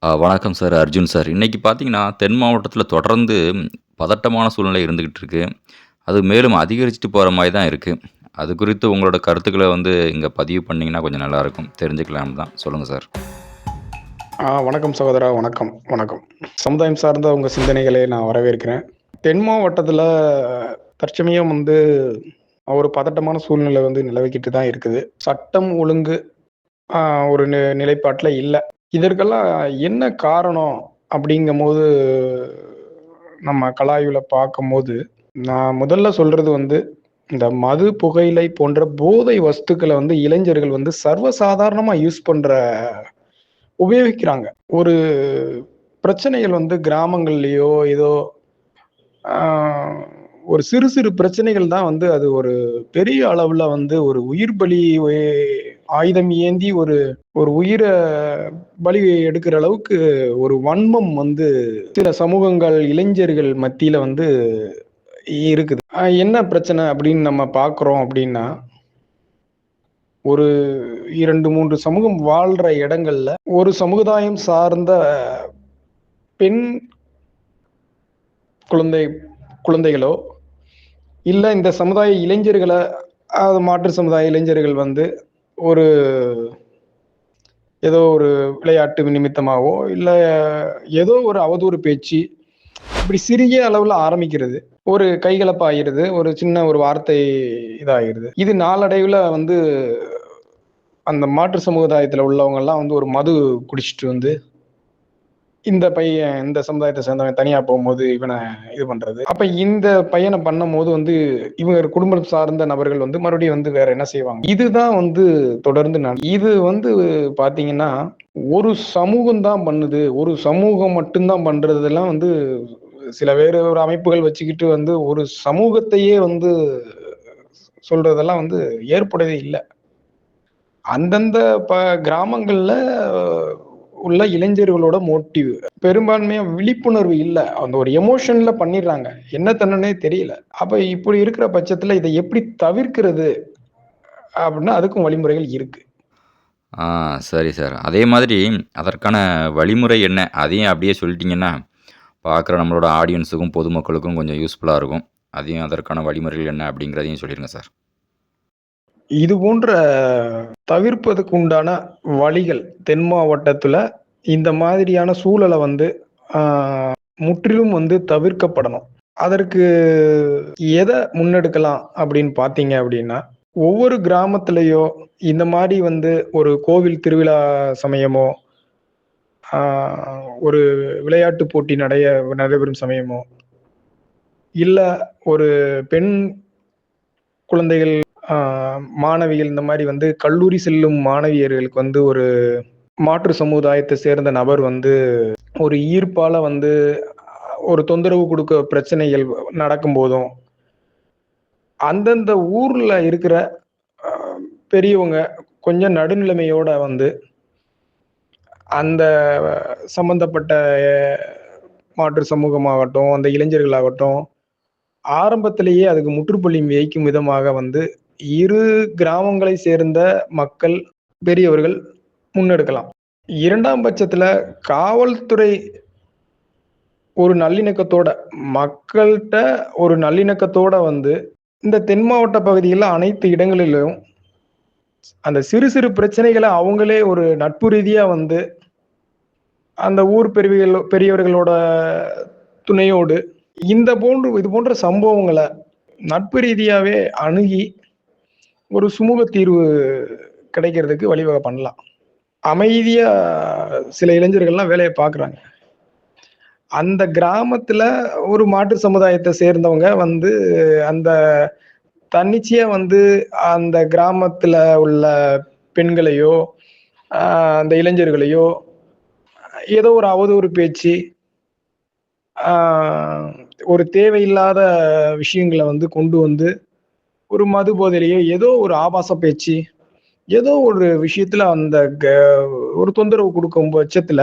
வணக்கம் sir. Arjun sir. இன்னைக்கு பார்த்தீங்கன்னா, தென் மாவட்டத்தில தொடர்ந்து பதட்டமான சூழ்நிலை இருந்துகிட்டு இருக்கு. அது மேலும் அதிகரிச்சுட்டு போற மாரி தான் இருக்கு. அது குறித்து உங்களோட கருத்துக்கள இங்க பதிவு பண்ணீங்கன்னா கொஞ்சம் நல்லாயிருக்கும். தெரிஞ்சுக்கலாம்னு தான். சொல்லுங்க சார். வணக்கம் சகோதரா. வணக்கம், வணக்கம். சமுதாயம் சார்ந்த உங்க சிந்தனைகளை நான் வரவேற்கிறேன். தென் மாவட்டத்தில தற்சமயம் ஒரு பதட்டமான சூழ்நிலை நிலவிக்கிட்டு தான் இருக்குது. சட்டம், ஒழுங்கு அ ஒரு நிலைப்பாட்டுல இல்ல. இதற்கெல்லாம் என்ன காரணம் அப்படிங்கும்போது, நம்ம கலாய்வுல பார்க்கும்போது, நான் முதல்ல சொல்றது இந்த மது, புகையிலை போன்ற போதை வஸ்துக்கள இளைஞர்கள் சர்வசாதாரணமா யூஸ் பண்ற உபயோகிக்கிறாங்க. ஒரு பிரச்சனைகள் கிராமங்கள்லயோ, ஏதோ ஆ ஒரு சிறு சிறு பிரச்சனைகள் தான் அது ஒரு பெரிய அளவுல ஒரு உயிர் பலி ஆயுதம் ஏந்தி ஒரு ஒரு உயிர பலி எடுக்கிற அளவுக்கு ஒரு வன்மம் சில சமூகங்கள், இளைஞர்கள் மத்தியில இருக்குது. என்ன பிரச்சனை அப்படின்னு நம்ம பார்க்குறோம் அப்படின்னா, ஒரு 2, 3 சமூகம் வாழ்ற இடங்கள்ல, ஒரு சமுதாயம் சார்ந்த பெண் குழந்தை குழந்தைகளோ, இல்ல இந்த சமுதாய இளைஞர்கள மாற்று சமுதாய இளைஞர்கள் ஒரு ஏதோ ஒரு விளையாட்டு நிமித்தமாவோ, இல்ல ஏதோ ஒரு அவதூறு பேச்சு, இப்படி சிறிய அளவுல ஆரம்பிக்கிறது. ஒரு கைகலப்பு ஆயிருது. ஒரு சின்ன ஒரு வார்த்தை இதாயிருது. இது நாளடைவுல அந்த மாற்று சமுதாயத்துல உள்ளவங்கலாம் ஒரு மது குடிச்சிட்டு இந்த பையன் இந்த சமுதாயத்த சேர்ந்தவன் தனியா போகும்போது, இவன இது பண்றது. அப்ப இந்த பையன பண்ணும்போது இவங்க குடும்பம் சார்ந்த நபர்கள் மறுபடியும் வேற என்ன செய்வாங்க? இதுதான் தொடர்ந்து இது பார்த்தீங்கன்னா, ஒரு சமூகம் தான் பண்ணுது. ஒரு சமூகம் மட்டும் தான் பண்றதெல்லாம் சில வேறு ஒரு அமைப்புகள் வச்சுக்கிட்டு ஒரு சமூகத்தையே சொல்றதெல்லாம் ஏற்புடையது இல்ல. அந்தந்த ப கிராமங்கள்ல உள்ள இளைஞர்களோட மோட்டிவ். பெரும்பான்மையா விழிப்புணர்வு இல்ல. அந்த ஒரு எமோஷன்ல பண்ணிடுறாங்க. என்ன பண்ணணும்னே தெரியல. அப்ப இப்படி இருக்கிற பட்சத்துல இத எப்படி தவிர்க்கிறது? அப்படின்னா அதுக்கும் வழிமுறைகள் இருக்கு. ஆ சரி சார். அதே மாதிரி அதற்கான வழிமுறை என்ன? அதையும் அப்படியே சொல்லிட்டீங்கன்னா, பார்க்குற நம்மளோட ஆடியன்ஸுக்கும், பொதுமக்களுக்கும் கொஞ்சம் யூஸ்ஃபுல்லா இருக்கும். அதையும் அதற்கான வழிமுறைகள் என்ன அப்படிங்கிறதையும் சொல்லிருங்க சார். இது போன்ற தவிர்ப்பதற்கு உண்டான வழிகள் தென் மாவட்டத்துல இந்த மாதிரியான சூழல ஆ முற்றிலும் தவிர்க்கப்படணும். அதற்கு எத முன்னெடுக்கலாம் அப்படின்னு பார்த்தீங்க அப்படின்னா, ஒவ்வொரு கிராமத்திலயோ இந்த மாரி ஒரு கோவில் திருவிழா சமயமோ, ஆ ஒரு விளையாட்டு போட்டி நடைபெறும் சமயமோ, இல்ல ஒரு பெண் குழந்தைகள், ஆ மாணவிகள் இந்த மாரி கல்லூரி செல்லும் மாணவியர்களுக்கு ஒரு மாற்று சமுதாயத்தை சேர்ந்த நபர் ஒரு ஈர்ப்பால ஒரு தொந்தரவு குடுக்க பிரச்சனைகள் நடக்கும்போதும், அந்தந்த ஊர்ல இருக்கிற அ பெரியவங்க கொஞ்சம் நடுநிலைமையோட அந்த சம்பந்தப்பட்ட மாற்று சமூகமாகட்டும், அந்த இளைஞர்களாகட்டும், ஆரம்பத்திலேயே அதுக்கு முற்றுப்புள்ளி வைக்கும் விதமாக இரு கிராமங்களை சேர்ந்த மக்கள், பெரியவர்கள் முன்னெடுக்கலாம். 2ஆம் பட்சத்துல காவல்துறை ஒரு நல்லிணக்கத்தோட, மக்கள்ட்ட ஒரு நல்லிணக்கத்தோட இந்த தென் மாவட்ட பகுதியில அனைத்து இடங்களிலும் அந்த சிறு சிறு பிரச்சனைகள அவங்களே ஒரு நட்பு ரீதியா அந்த ஊர் பெரியவர்களோட துணையோடு இது போன்ற சம்பவங்கள நட்பு ரீதியாவே அணுகி ஒரு சுமூக தீர்வு கிடைக்கிறதுக்கு வழிவகை பண்ணலாம். அமைதியா சில இளைஞர்கள்லாம் வேலைய பார்க்குறாங்க. அந்த கிராமத்துல ஒரு மாற்று சமுதாயத்த சேர்ந்தவங்க அந்த தன்னிச்சையா அந்த கிராமத்துல உள்ள பெண்களையோ, அ அந்த இளைஞர்களையோ ஏதோ ஒரு அவதூறு பேச்சு, ஆ ஒரு தேவையில்லாத விஷயங்கள கொண்டு ஒரு மது போதையிலயோ ஏதோ ஒரு ஆபாச பேச்சு, ஏதோ ஒரு விஷயத்துல ஒரு தொந்தரவு குடுக்கும் பட்சத்துல,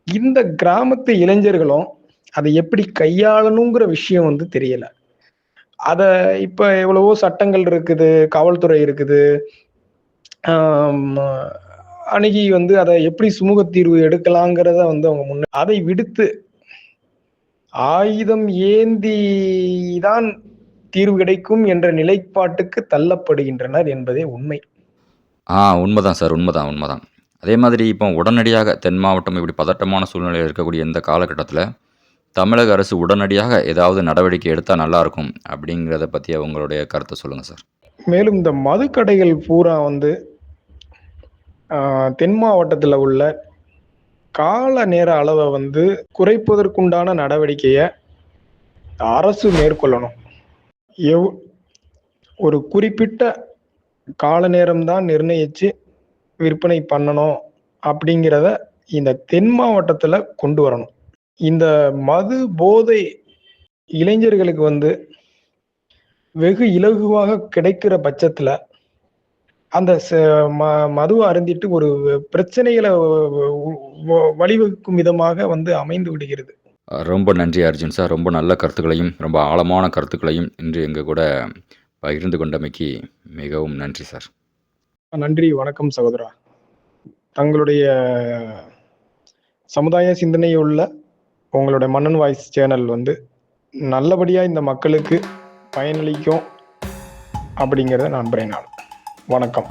இந்த கிராமத்து இளைஞர்களும் அத எப்படி கையாளணுங்கிற விஷயம் தெரியல. அத இப்ப எவ்வளவோ சட்டங்கள் இருக்குது, காவல்துறை இருக்குது. ஆம் அணுகி வந்து அதை எப்படி சுமூக தீர்வு எடுக்கலாங்கிறத வந்து அவங்க அதை விடுத்து ஆயுதம் ஏந்திதான் தீர்வு கிடைக்கும் என்ற நிலைப்பாட்டுக்கு தள்ளப்படுகின்றனர் என்பதே உண்மை. உண்மதான் சார். உண்மதான். அதே மாதிரி இப்போ உடனடியாக தென் மாவட்டம் இப்படி பதட்டமான சூழ்நிலையில் இருக்கக்கூடிய இந்த காலகட்டத்தில, தமிழக அரசு உடனடியாக ஏதாவது நடவடிக்கை எடுத்தா நல்லாயிருக்கும் அப்படிங்கிறத பத்தி உங்களுடைய கருத்த சொல்லுங்க சார். மேலும் இந்த மதுக்கடைகள் பூரா வந்து தென் மாவட்டத்துல உள்ள கால நேர அளவை வந்து குறைப்பதற்குண்டான நடவடிக்கைய அரசு மேற்கொள்ளணும். ஒரு குறிப்பிட்ட கால நேரம்தான் நிர்ணயிச்சு விற்பனை பண்ணணும் அப்படிங்கிறத இந்த தென் மாவட்டத்துல கொண்டு வரணும். இந்த மது போதை இளைஞர்களுக்கு வந்து வெகு இலகுவாக கிடைக்கிற பட்சத்துல அந்த மதுவை அருந்திட்டு ஒரு பிரச்சனைகளை வழிவகுக்கும் விதமாக வந்து அமைந்து விடுகிறது. ரொம்ப நன்றி அர்ஜுன் சார். ரொம்ப நல்ல கருத்துக்களையும், ரொம்ப ஆழமான கருத்துக்களையும் இன்று எங்க கூட பகிர்ந்து கொண்டமைக்கு மிகவும் நன்றி சார். நன்றி. வணக்கம் சகோதரா. தங்களுடைய சமுதாய சிந்தனையுள்ள உங்களுடைய மன்னன் வாய்ஸ் சேனல் வந்து நல்லபடியா இந்த மக்களுக்கு பயனளிக்கும் அப்படிங்கிறத நம்புறேன் நான். வணக்கம்.